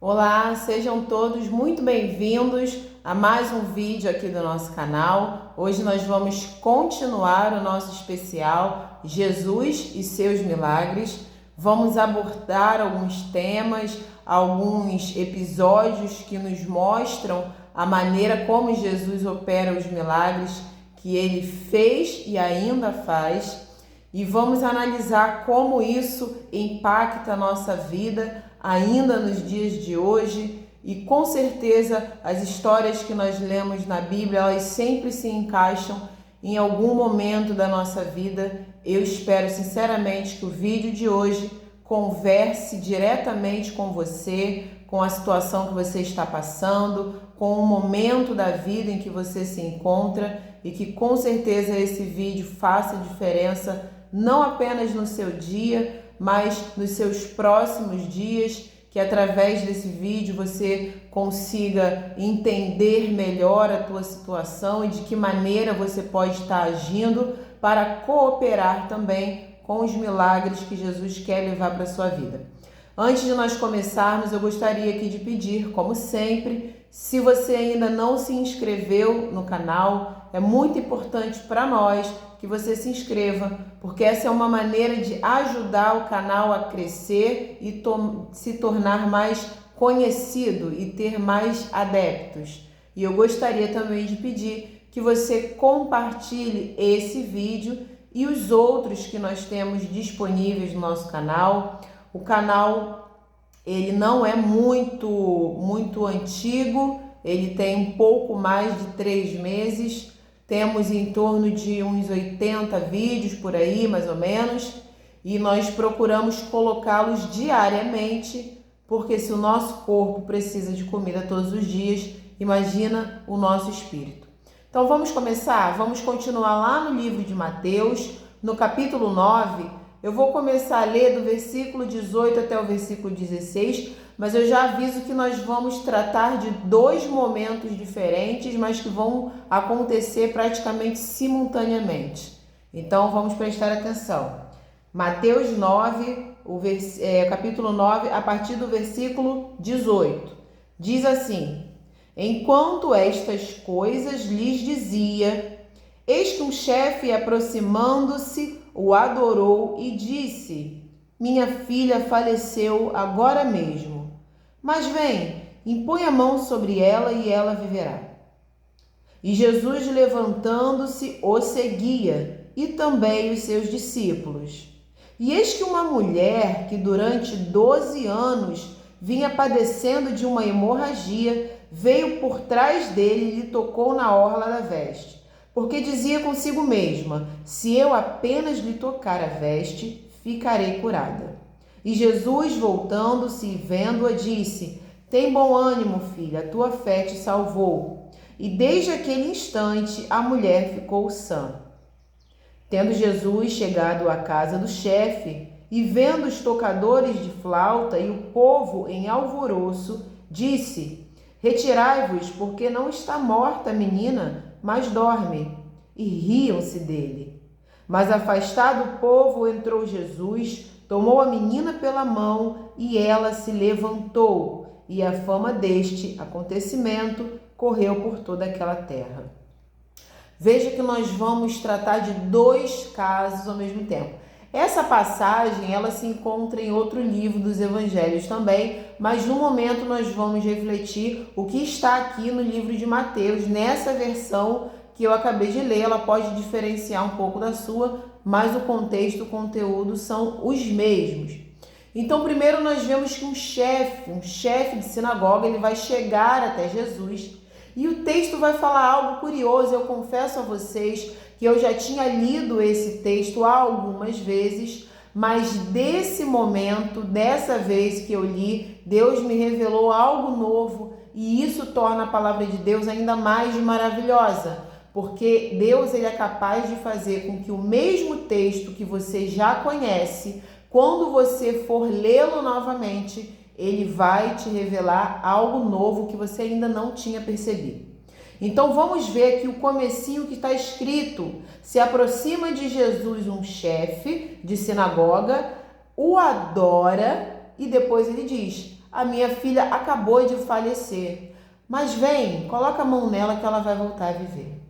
Olá, sejam todos muito bem-vindos a mais um vídeo aqui do nosso canal. Hoje nós vamos continuar o nosso especial Jesus e seus milagres. Vamos abordar alguns temas, alguns episódios que nos mostram a maneira como Jesus opera os milagres que ele fez e ainda faz. E vamos analisar como isso impacta a nossa vida ainda nos dias de hoje, e com certeza as histórias que nós lemos na Bíblia, elas sempre se encaixam em algum momento da nossa vida. Eu espero sinceramente que o vídeo de hoje converse diretamente com você, com a situação que você está passando, com o momento da vida em que você se encontra, e que com certeza esse vídeo faça diferença não apenas no seu dia, mas nos seus próximos dias, que através desse vídeo você consiga entender melhor a tua situação e de que maneira você pode estar agindo para cooperar também com os milagres que Jesus quer levar para a sua vida. Antes de nós começarmos, eu gostaria aqui de pedir, como sempre, se você ainda não se inscreveu no canal, é muito importante para nós que você se inscreva, porque essa é uma maneira de ajudar o canal a crescer e se tornar mais conhecido e ter mais adeptos. E eu gostaria também de pedir que você compartilhe esse vídeo e os outros que nós temos disponíveis no nosso canal. O canal, ele não é muito antigo, ele tem um pouco mais de 3 meses, temos em torno de uns 80 vídeos por aí, mais ou menos, e nós procuramos colocá-los diariamente, porque se o nosso corpo precisa de comida todos os dias, imagina o nosso espírito. Então vamos começar? Vamos continuar lá no livro de Mateus, no capítulo 9, eu vou começar a ler do versículo 18 até o versículo 16, mas eu já aviso que nós vamos tratar de 2 momentos diferentes, mas que vão acontecer praticamente simultaneamente. Então vamos prestar atenção. Mateus 9, capítulo 9, a partir do versículo 18. Diz assim: Enquanto estas coisas lhes dizia, eis que um chefe, aproximando-se, o adorou e disse: Minha filha faleceu agora mesmo, mas vem, impõe a mão sobre ela e ela viverá. E Jesus, levantando-se, o seguia, e também os seus discípulos. E eis que uma mulher que durante 12 anos vinha padecendo de uma hemorragia, veio por trás dele e lhe tocou na orla da veste. Porque dizia consigo mesma: se eu apenas lhe tocar a veste, ficarei curada. E Jesus, voltando-se e vendo-a, disse: Tem bom ânimo, filha, a tua fé te salvou. E desde aquele instante a mulher ficou sã. Tendo Jesus chegado à casa do chefe, e vendo os tocadores de flauta e o povo em alvoroço, disse: Retirai-vos, porque não está morta a menina, mas dorme. E riam-se dele. Mas afastado o povo, entrou Jesus, tomou a menina pela mão e ela se levantou. E a fama deste acontecimento correu por toda aquela terra. Veja que nós vamos tratar de 2 casos ao mesmo tempo. Essa passagem, ela se encontra em outro livro dos evangelhos também, mas no momento nós vamos refletir o que está aqui no livro de Mateus, nessa versão que eu acabei de ler. Ela pode diferenciar um pouco da sua, mas o contexto, o conteúdo são os mesmos. Então, primeiro nós vemos que um chefe de sinagoga, ele vai chegar até Jesus, e o texto vai falar algo curioso. Eu confesso a vocês que eu já tinha lido esse texto algumas vezes, mas desse momento, dessa vez que eu li, Deus me revelou algo novo, e isso torna a palavra de Deus ainda mais maravilhosa, porque Deus, ele é capaz de fazer com que o mesmo texto que você já conhece, quando você for lê-lo novamente, ele vai te revelar algo novo que você ainda não tinha percebido. Então vamos ver aqui o comecinho que está escrito: se aproxima de Jesus um chefe de sinagoga, o adora e depois ele diz: a minha filha acabou de falecer, mas vem, coloca a mão nela que ela vai voltar a viver.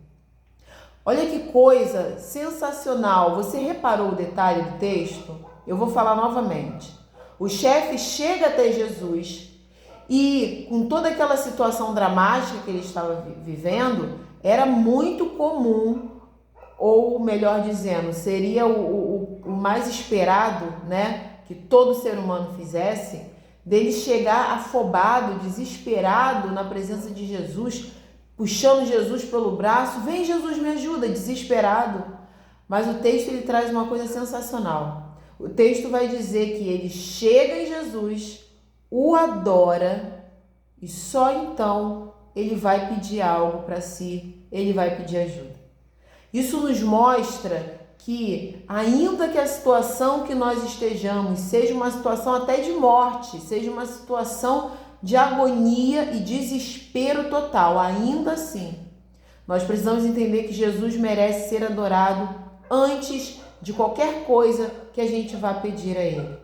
Olha que coisa sensacional. Você reparou o detalhe do texto? Eu vou falar novamente. O chefe chega até Jesus e, com toda aquela situação dramática que ele estava vivendo, era muito comum, ou melhor dizendo, seria o mais esperado, né, que todo ser humano fizesse, dele chegar afobado, desesperado na presença de Jesus, puxando Jesus pelo braço, vem Jesus, me ajuda, desesperado. Mas o texto ele traz uma coisa sensacional. O texto vai dizer que ele chega em Jesus, o adora e só então ele vai pedir algo para si, ele vai pedir ajuda. Isso nos mostra que, ainda que a situação que nós estejamos seja uma situação até de morte, seja uma situação de agonia e desespero total, ainda assim, nós precisamos entender que Jesus merece ser adorado antes de qualquer coisa que a gente vá pedir a Ele.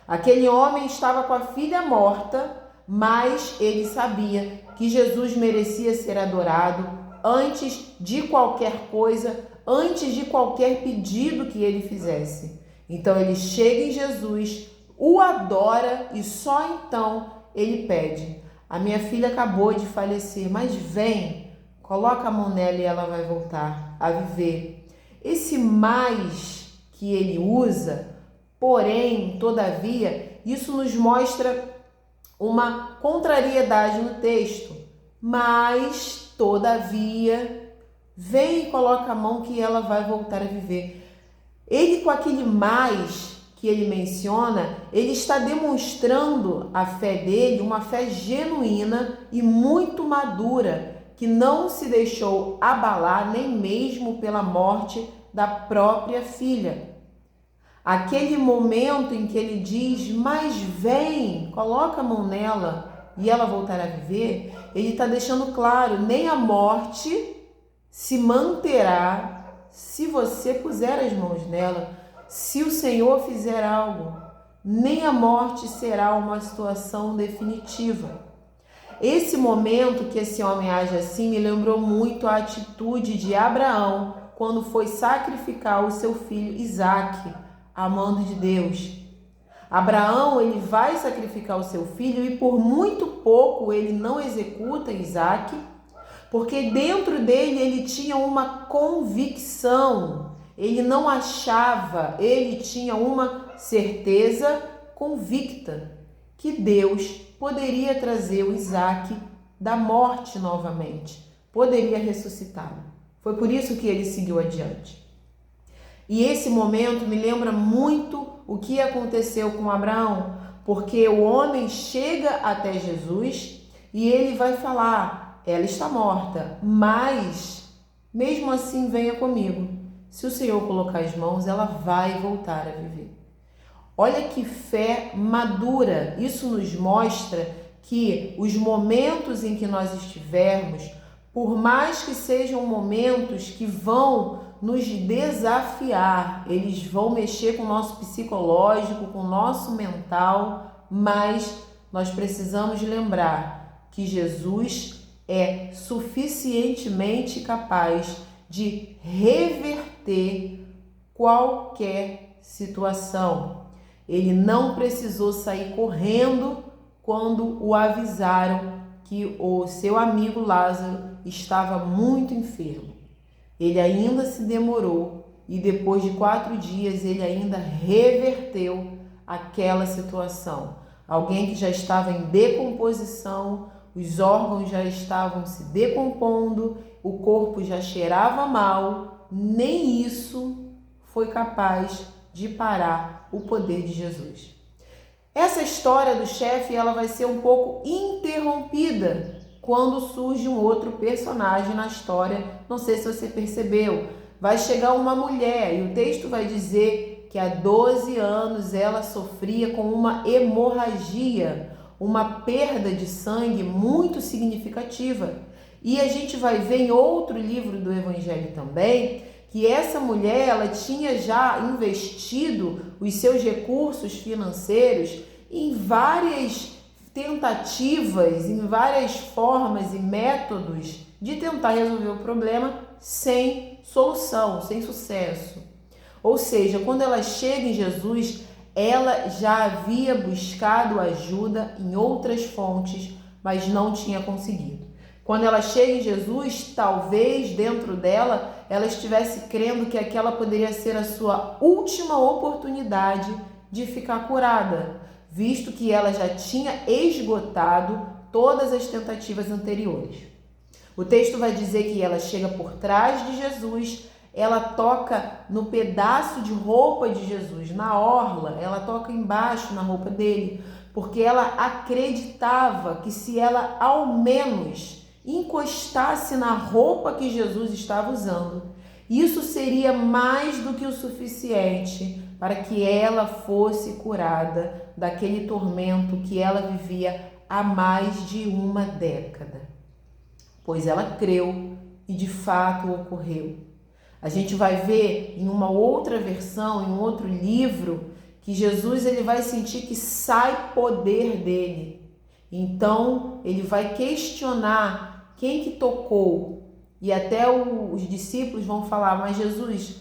Aquele homem estava com a filha morta, mas ele sabia que Jesus merecia ser adorado antes de qualquer coisa, antes de qualquer pedido que ele fizesse. Então ele chega em Jesus, o adora e só então ele pede: a minha filha acabou de falecer, mas vem, coloca a mão nela e ela vai voltar a viver. Esse mais que ele usa, porém, todavia, isso nos mostra uma contrariedade no texto. Mas, todavia, vem e coloca a mão que ela vai voltar a viver. Ele, com aquele mais que ele menciona, ele está demonstrando a fé dele, uma fé genuína e muito madura, que não se deixou abalar nem mesmo pela morte da própria filha. Aquele momento em que ele diz, mas vem, coloca a mão nela e ela voltará a viver, ele está deixando claro, nem a morte se manterá se você puser as mãos nela, se o Senhor fizer algo, nem a morte será uma situação definitiva. Esse momento que esse homem age assim me lembrou muito a atitude de Abraão quando foi sacrificar o seu filho Isaque, a mando de Deus. Abraão, ele vai sacrificar o seu filho e por muito pouco ele não executa Isaque, porque dentro dele ele tinha uma convicção, ele não achava, ele tinha uma certeza convicta que Deus poderia trazer o Isaque da morte novamente, poderia ressuscitá-lo. Foi por isso que ele seguiu adiante. E esse momento me lembra muito o que aconteceu com Abraão, porque o homem chega até Jesus e ele vai falar, ela está morta, mas mesmo assim venha comigo. Se o Senhor colocar as mãos, ela vai voltar a viver. Olha que fé madura. Isso nos mostra que os momentos em que nós estivermos, por mais que sejam momentos que vão nos desafiar, eles vão mexer com o nosso psicológico, com o nosso mental, mas nós precisamos lembrar que Jesus é suficientemente capaz de reverter qualquer situação. Ele não precisou sair correndo quando o avisaram que o seu amigo Lázaro estava muito enfermo. Ele ainda se demorou e depois de 4 dias ele ainda reverteu aquela situação. Alguém que já estava em decomposição, os órgãos já estavam se decompondo, o corpo já cheirava mal, nem isso foi capaz de parar o poder de Jesus. Essa história do chefe, ela vai ser um pouco interrompida quando surge um outro personagem na história. Não sei se você percebeu. Vai chegar uma mulher e o texto vai dizer que há 12 anos ela sofria com uma hemorragia, uma perda de sangue muito significativa. E a gente vai ver em outro livro do Evangelho também que essa mulher, ela tinha já investido os seus recursos financeiros em várias tentativas, em várias formas e métodos de tentar resolver o problema sem solução, sem sucesso. Ou seja, quando ela chega em Jesus, ela já havia buscado ajuda em outras fontes, mas não tinha conseguido. Quando ela chega em Jesus, talvez dentro dela, ela estivesse crendo que aquela poderia ser a sua última oportunidade de ficar curada, visto que ela já tinha esgotado todas as tentativas anteriores. O texto vai dizer que ela chega por trás de Jesus, ela toca no pedaço de roupa de Jesus, na orla, ela toca embaixo na roupa dele, porque ela acreditava que se ela ao menos encostasse na roupa que Jesus estava usando, isso seria mais do que o suficiente para que ela fosse curada daquele tormento que ela vivia há mais de uma década. Pois ela creu e de fato ocorreu. A gente vai ver em uma outra versão, em um outro livro, que Jesus ele vai sentir que sai poder dele. Então ele vai questionar quem que tocou. E até os discípulos vão falar, mas Jesus,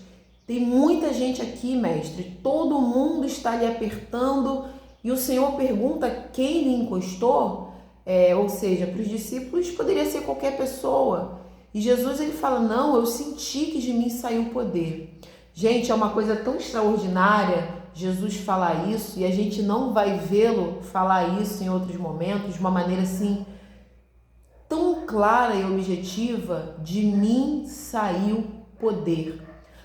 tem muita gente aqui, mestre, todo mundo está lhe apertando e o Senhor pergunta quem lhe encostou? Ou seja, para os discípulos poderia ser qualquer pessoa. E Jesus ele fala, não, eu senti que de mim saiu poder. Gente, é uma coisa tão extraordinária Jesus falar isso e a gente não vai vê-lo falar isso em outros momentos de uma maneira assim tão clara e objetiva, de mim saiu poder.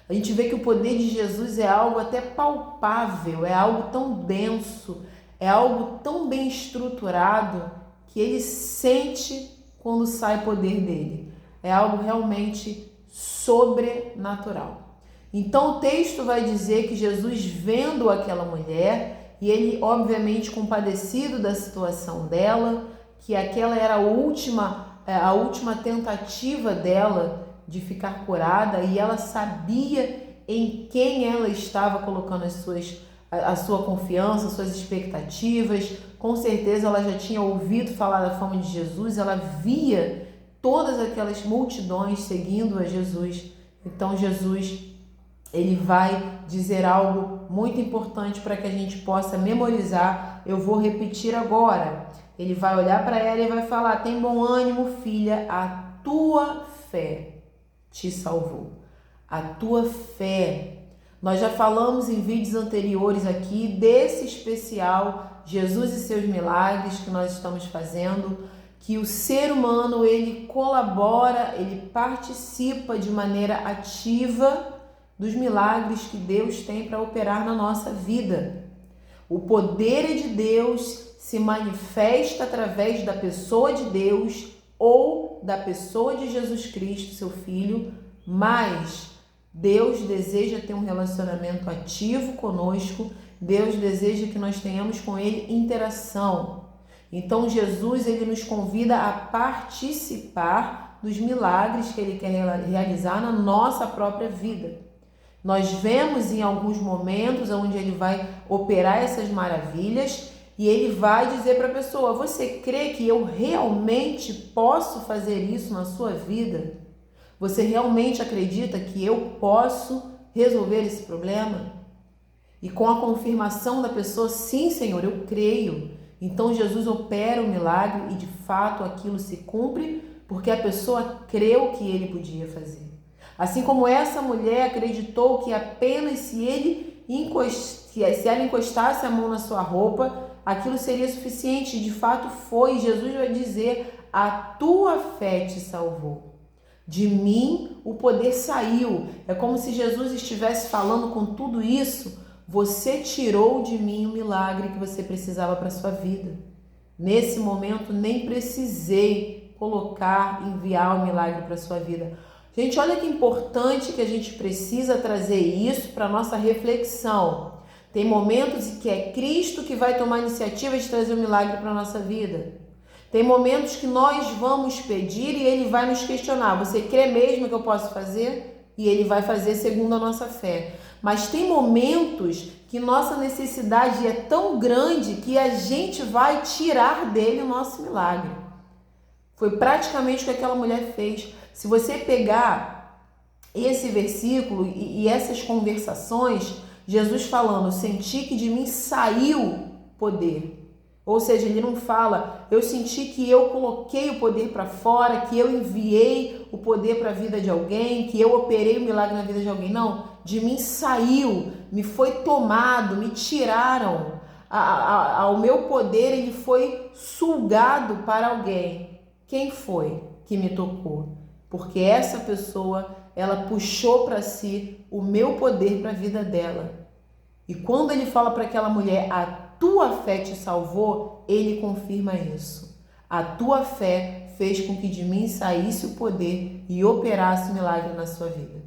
A gente vê que o poder de Jesus é algo até palpável, é algo tão denso, é algo tão bem estruturado que ele sente quando sai poder dele. É algo realmente sobrenatural. Então o texto vai dizer que Jesus, vendo aquela mulher, e ele obviamente compadecido da situação dela, que aquela era a última tentativa dela de ficar curada, e ela sabia em quem ela estava colocando a sua confiança, suas expectativas. Com certeza ela já tinha ouvido falar da fama de Jesus, ela via todas aquelas multidões seguindo a Jesus. Então Jesus ele vai dizer algo muito importante para que a gente possa memorizar. Eu vou repetir agora. Ele vai olhar para ela e vai falar, tem bom ânimo, filha, a tua fé te salvou. A tua fé. Nós já falamos em vídeos anteriores aqui desse especial Jesus e seus milagres que nós estamos fazendo, que o ser humano ele colabora, ele participa de maneira ativa dos milagres que Deus tem para operar na nossa vida. O poder de Deus se manifesta através da pessoa de Deus ou da pessoa de Jesus Cristo, seu Filho, mas Deus deseja ter um relacionamento ativo conosco, Deus deseja que nós tenhamos com Ele interação. Então Jesus ele nos convida a participar dos milagres que Ele quer realizar na nossa própria vida. Nós vemos em alguns momentos onde Ele vai operar essas maravilhas e Ele vai dizer para a pessoa, você crê que eu realmente posso fazer isso na sua vida? Você realmente acredita que eu posso resolver esse problema? E com a confirmação da pessoa, sim, Senhor, eu creio. Então Jesus opera o milagre e de fato aquilo se cumpre porque a pessoa creu que Ele podia fazer. Assim como essa mulher acreditou que apenas se ela encostasse a mão na sua roupa, aquilo seria suficiente. De fato foi. Jesus vai dizer, a tua fé te salvou. De mim o poder saiu. É como se Jesus estivesse falando com tudo isso, você tirou de mim o milagre que você precisava para a sua vida. Nesse momento nem precisei enviar o milagre para a sua vida. Gente, olha que importante que a gente precisa trazer isso para a nossa reflexão. Tem momentos em que é Cristo que vai tomar a iniciativa de trazer o milagre para a nossa vida. Tem momentos que nós vamos pedir e Ele vai nos questionar. Você crê mesmo que eu posso fazer? e Ele vai fazer segundo a nossa fé. Mas tem momentos que nossa necessidade é tão grande que a gente vai tirar dele o nosso milagre. Foi praticamente o que aquela mulher fez. Se você pegar esse versículo e essas conversações, Jesus falando, senti que de mim saiu poder. Ou seja, ele não fala, eu senti que eu coloquei o poder para fora, que eu enviei o poder para a vida de alguém, que eu operei o milagre na vida de alguém. Não, de mim saiu, me foi tomado, me tiraram. Ao meu poder, ele foi sugado para alguém. Quem foi que me tocou? Porque essa pessoa, ela puxou para si o meu poder para a vida dela. E quando ele fala para aquela mulher, a tua fé te salvou, ele confirma isso. A tua fé fez com que de mim saísse o poder e operasse o milagre na sua vida.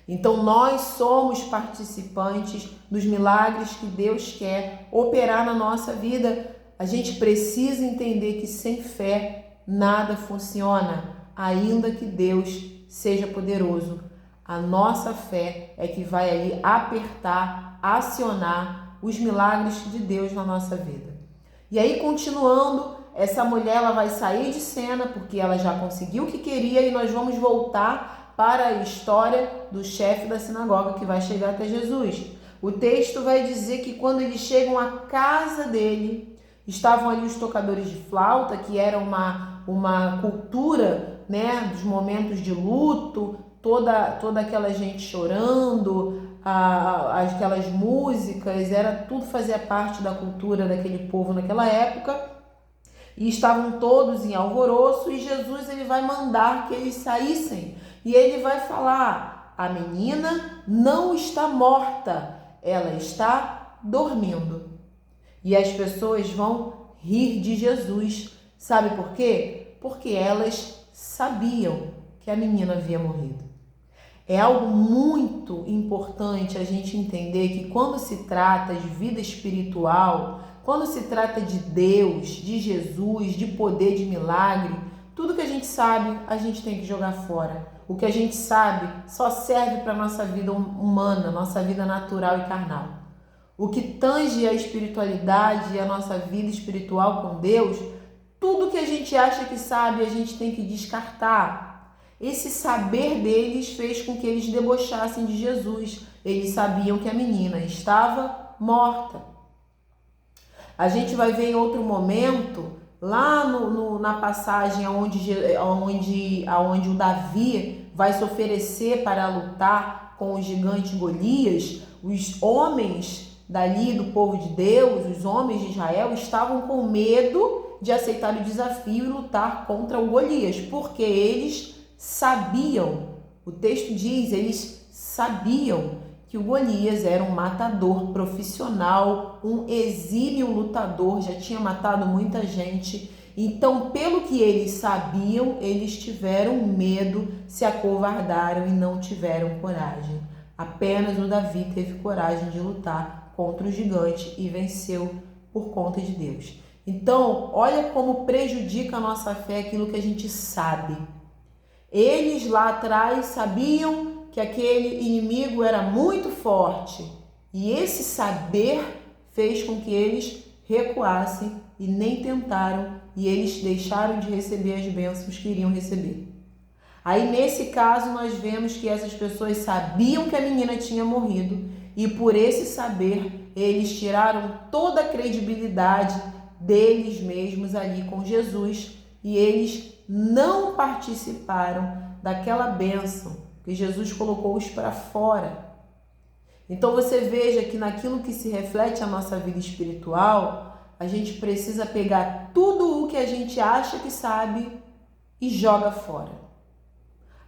Então nós somos participantes dos milagres que Deus quer operar na nossa vida. A gente precisa entender que sem fé nada funciona, ainda que Deus seja poderoso. A nossa fé é que vai ali apertar, acionar os milagres de Deus na nossa vida. E aí, continuando, essa mulher ela vai sair de cena porque ela já conseguiu o que queria e nós vamos voltar para a história do chefe da sinagoga que vai chegar até Jesus. O texto vai dizer que quando eles chegam à casa dele, estavam ali os tocadores de flauta, que era uma cultura, né, dos momentos de luto, toda aquela gente chorando, aquelas músicas, tudo fazia parte da cultura daquele povo naquela época, e estavam todos em alvoroço, e Jesus ele vai mandar que eles saíssem, e ele vai falar, a menina não está morta, ela está dormindo. E as pessoas vão rir de Jesus, sabe por quê? Porque elas sabiam que a menina havia morrido. É algo muito importante a gente entender que quando se trata de vida espiritual, quando se trata de Deus, de Jesus, de poder, de milagre, tudo que a gente sabe, a gente tem que jogar fora. O que a gente sabe só serve para a nossa vida humana, nossa vida natural e carnal. O que tange a espiritualidade e a nossa vida espiritual com Deus, tudo que a gente acha que sabe, a gente tem que descartar. Esse saber deles fez com que eles debochassem de Jesus. Eles sabiam que a menina estava morta. A gente vai ver em outro momento, lá na passagem onde o Davi vai se oferecer para lutar com o gigante Golias, os homens dali do povo de Deus, os homens de Israel, estavam com medo de aceitar o desafio e lutar contra o Golias, porque eles sabiam, o texto diz, eles sabiam que o Golias era um matador profissional, um exímio lutador, já tinha matado muita gente. Então, pelo que eles sabiam, eles tiveram medo, se acovardaram e não tiveram coragem. Apenas o Davi teve coragem de lutar contra o gigante e venceu por conta de Deus. Então, olha como prejudica a nossa fé aquilo que a gente sabe. Eles lá atrás sabiam que aquele inimigo era muito forte e esse saber fez com que eles recuassem e nem tentaram e eles deixaram de receber as bênçãos que iriam receber. Aí nesse caso nós vemos que essas pessoas sabiam que a menina tinha morrido e por esse saber eles tiraram toda a credibilidade deles mesmos ali com Jesus e eles não participaram daquela bênção que Jesus colocou-os para fora. Então você veja que naquilo que se reflete a nossa vida espiritual, a gente precisa pegar tudo o que a gente acha que sabe e joga fora.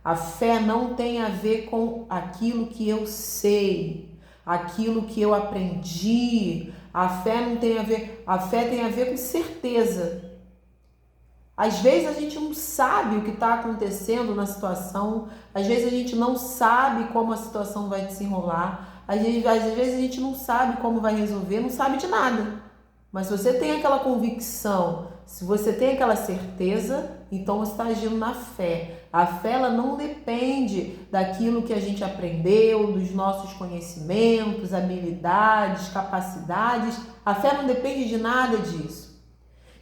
A fé não tem a ver com aquilo que eu sei, aquilo que eu aprendi. A fé não tem a ver, a fé tem a ver com certeza. Às vezes a gente não sabe o que está acontecendo na situação, às vezes a gente não sabe como a situação vai desenrolar, às vezes a gente não sabe como vai resolver, não sabe de nada. Mas se você tem aquela convicção, Se você tem aquela certeza, então você está agindo na fé. A fé, ela não depende daquilo que a gente aprendeu, dos nossos conhecimentos, habilidades, capacidades. A fé não depende de nada disso.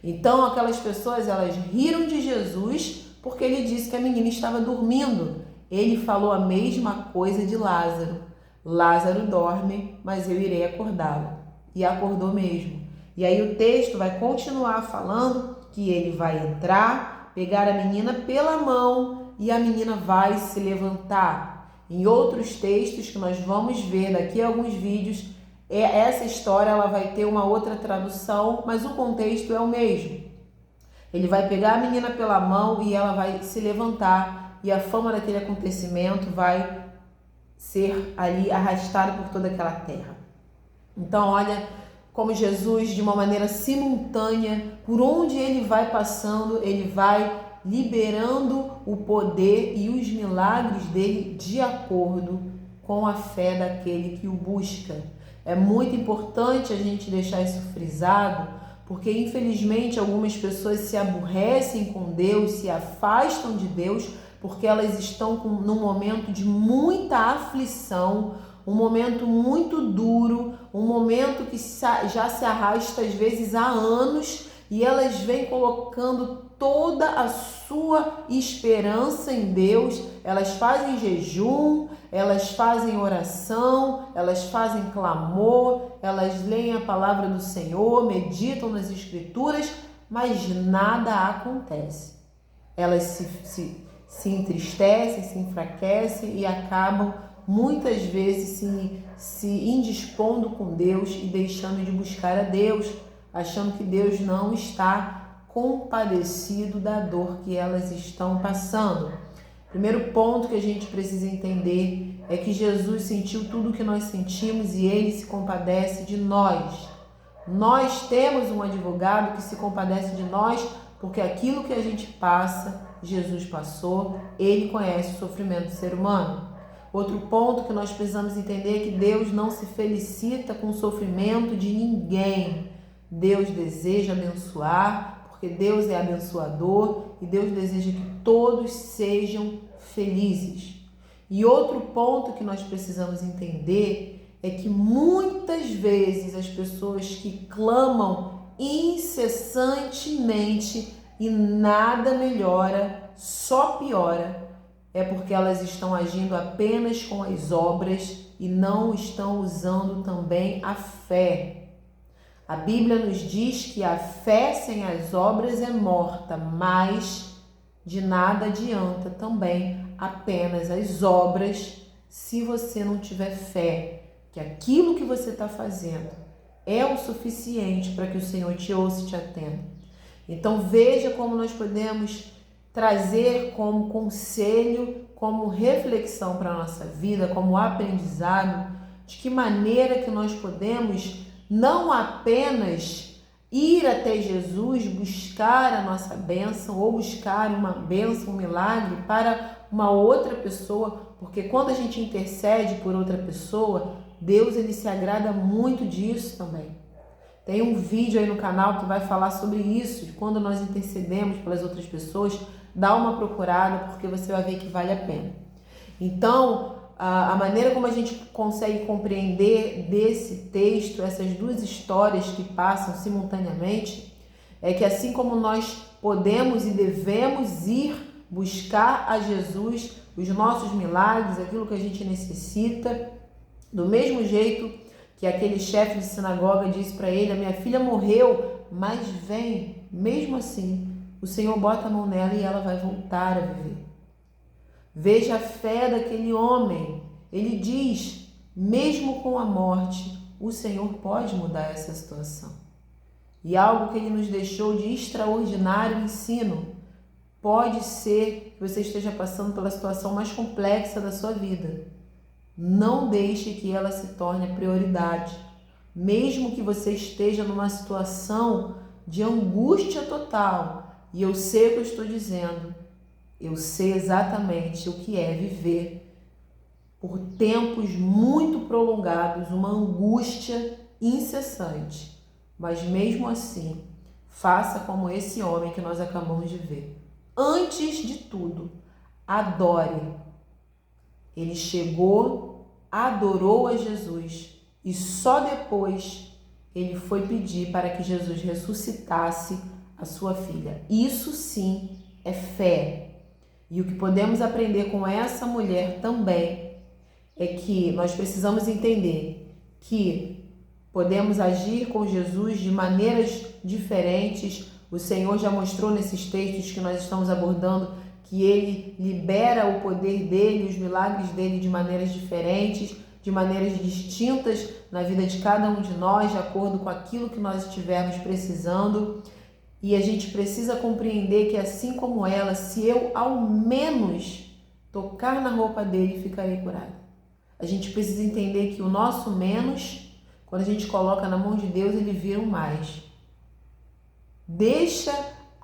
Então, aquelas pessoas, elas riram de Jesus porque ele disse que a menina estava dormindo. Ele falou a mesma coisa de Lázaro. Lázaro dorme, mas eu irei acordá-lo. E acordou mesmo. E aí o texto vai continuar falando que ele vai entrar, pegar a menina pela mão e a menina vai se levantar. Em outros textos que nós vamos ver daqui a alguns vídeos, essa história ela vai ter uma outra tradução, mas o contexto é o mesmo. Ele vai pegar a menina pela mão e ela vai se levantar e a fama daquele acontecimento vai ser ali arrastada por toda aquela terra. Então, olha como Jesus, de uma maneira simultânea, por onde ele vai passando, ele vai liberando o poder e os milagres dele de acordo com a fé daquele que o busca. É muito importante a gente deixar isso frisado, porque infelizmente algumas pessoas se aborrecem com Deus, se afastam de Deus, porque elas estão num momento de muita aflição, um momento muito duro, um momento que já se arrasta às vezes há anos, e elas vêm colocando toda a sua esperança em Deus. Elas fazem jejum, elas fazem oração, elas fazem clamor, elas leem a palavra do Senhor, meditam nas escrituras, mas nada acontece. Elas se entristecem, se enfraquecem e acabam muitas vezes se indispondo com Deus e deixando de buscar a Deus, achando que Deus não está compadecido da dor que elas estão passando. Primeiro ponto que a gente precisa entender é que Jesus sentiu tudo o que nós sentimos e ele se compadece de nós. Nós temos um advogado que se compadece de nós porque aquilo que a gente passa, Jesus passou, ele conhece o sofrimento do ser humano. Outro ponto que nós precisamos entender é que Deus não se felicita com o sofrimento de ninguém. Deus deseja abençoar, porque Deus é abençoador e Deus deseja que todos sejam felizes. E outro ponto que nós precisamos entender é que muitas vezes as pessoas que clamam incessantemente e nada melhora, só piora, é porque elas estão agindo apenas com as obras e não estão usando também a fé. A Bíblia nos diz que a fé sem as obras é morta, mas de nada adianta também apenas as obras se você não tiver fé, que aquilo que você está fazendo é o suficiente para que o Senhor te ouça e te atenda. Então veja como nós podemos trazer como conselho, como reflexão para a nossa vida, como aprendizado, de que maneira que nós podemos não apenas ir até Jesus, buscar a nossa bênção ou buscar uma bênção, um milagre para uma outra pessoa, porque quando a gente intercede por outra pessoa, Deus ele se agrada muito disso também. Tem um vídeo aí no canal que vai falar sobre isso, de quando nós intercedemos pelas outras pessoas, dá uma procurada porque você vai ver que vale a pena. Então, a maneira como a gente consegue compreender desse texto, essas duas histórias que passam simultaneamente, é que assim como nós podemos e devemos ir buscar a Jesus os nossos milagres, aquilo que a gente necessita, do mesmo jeito que aquele chefe de sinagoga disse para ele: a minha filha morreu, mas vem, mesmo assim, o Senhor bota a mão nela e ela vai voltar a viver. Veja a fé daquele homem. Ele diz, mesmo com a morte, o Senhor pode mudar essa situação. E algo que ele nos deixou de extraordinário ensino, pode ser que você esteja passando pela situação mais complexa da sua vida. Não deixe que ela se torne a prioridade. Mesmo que você esteja numa situação de angústia total, e eu sei o que eu estou dizendo, eu sei exatamente o que é viver por tempos muito prolongados, uma angústia incessante. Mas mesmo assim, Faça como esse homem que nós acabamos de ver. Antes de tudo, adore. Ele chegou, adorou a Jesus e só depois ele foi pedir para que Jesus ressuscitasse a sua filha. Isso sim é fé. E o que podemos aprender com essa mulher também é que nós precisamos entender que podemos agir com Jesus de maneiras diferentes. O Senhor já mostrou nesses textos que nós estamos abordando que Ele libera o poder dEle, os milagres dEle de maneiras diferentes, de maneiras distintas na vida de cada um de nós, de acordo com aquilo que nós estivermos precisando. E a gente precisa compreender que assim como ela, se eu ao menos tocar na roupa dele, ficarei curado. A gente precisa entender que o nosso menos, quando a gente coloca na mão de Deus, ele vira um mais. Deixa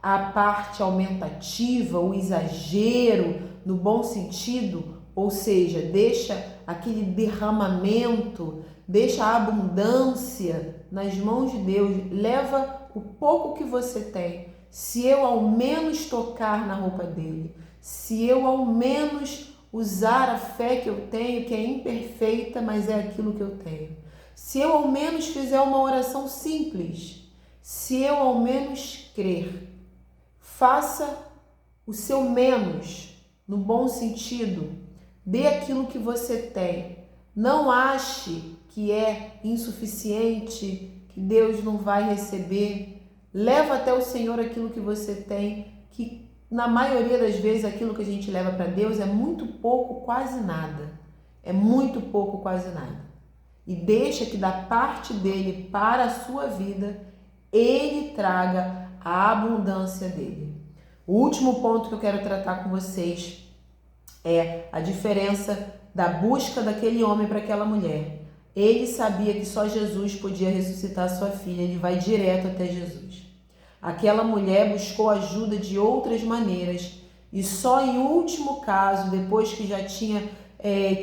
a parte aumentativa, o exagero, no bom sentido, ou seja, deixa aquele derramamento, deixa a abundância nas mãos de Deus, leva o pouco que você tem. Se eu ao menos tocar na roupa dele, se eu ao menos usar a fé que eu tenho, que é imperfeita, mas é aquilo que eu tenho. Se eu ao menos fizer uma oração simples, se eu ao menos crer, faça o seu menos, no bom sentido, dê aquilo que você tem. Não ache que é insuficiente, que Deus não vai receber. Leva até o Senhor aquilo que você tem, que na maioria das vezes aquilo que a gente leva para Deus é muito pouco, quase nada. É muito pouco, quase nada. E deixa que da parte dele para a sua vida, ele traga a abundância dele. O último ponto que eu quero tratar com vocês é a diferença da busca daquele homem para aquela mulher. Ele sabia que só Jesus podia ressuscitar sua filha, ele vai direto até Jesus. Aquela mulher buscou ajuda de outras maneiras e só em último caso, depois que já tinha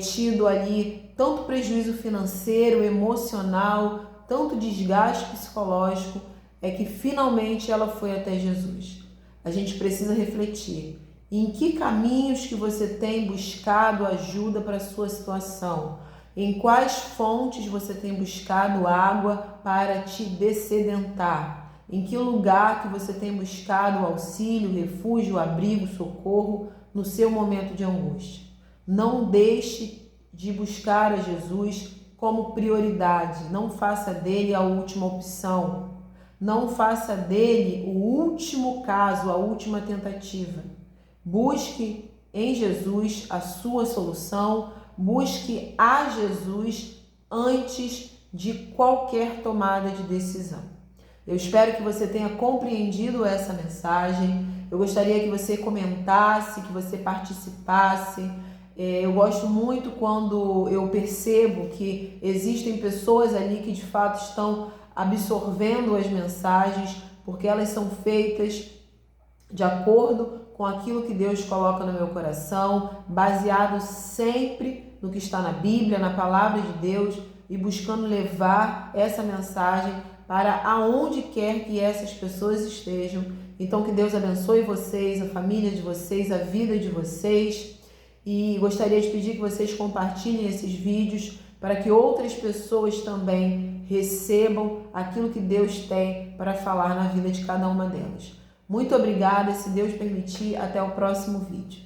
tido ali tanto prejuízo financeiro, emocional, tanto desgaste psicológico, é que finalmente ela foi até Jesus. A gente precisa refletir em que caminhos que você tem buscado ajuda para a sua situação, em quais fontes você tem buscado água para te dessedentar, em que lugar que você tem buscado auxílio, refúgio, abrigo, socorro no seu momento de angústia. Não deixe de buscar a Jesus como prioridade, não faça dele a última opção, não faça dele o último caso, a última tentativa. Busque em Jesus a sua solução, busque a Jesus antes de qualquer tomada de decisão. Eu espero que você tenha compreendido essa mensagem. Eu gostaria que você comentasse, que você participasse. Eu gosto muito quando eu percebo que existem pessoas ali que de fato estão absorvendo as mensagens, porque elas são feitas de acordo com aquilo que Deus coloca no meu coração, baseado sempre no que está na Bíblia, na palavra de Deus, e buscando levar essa mensagem para aonde quer que essas pessoas estejam. Então que Deus abençoe vocês, a família de vocês, a vida de vocês, e gostaria de pedir que vocês compartilhem esses vídeos para que outras pessoas também recebam aquilo que Deus tem para falar na vida de cada uma delas. Muito obrigada, se Deus permitir, até o próximo vídeo.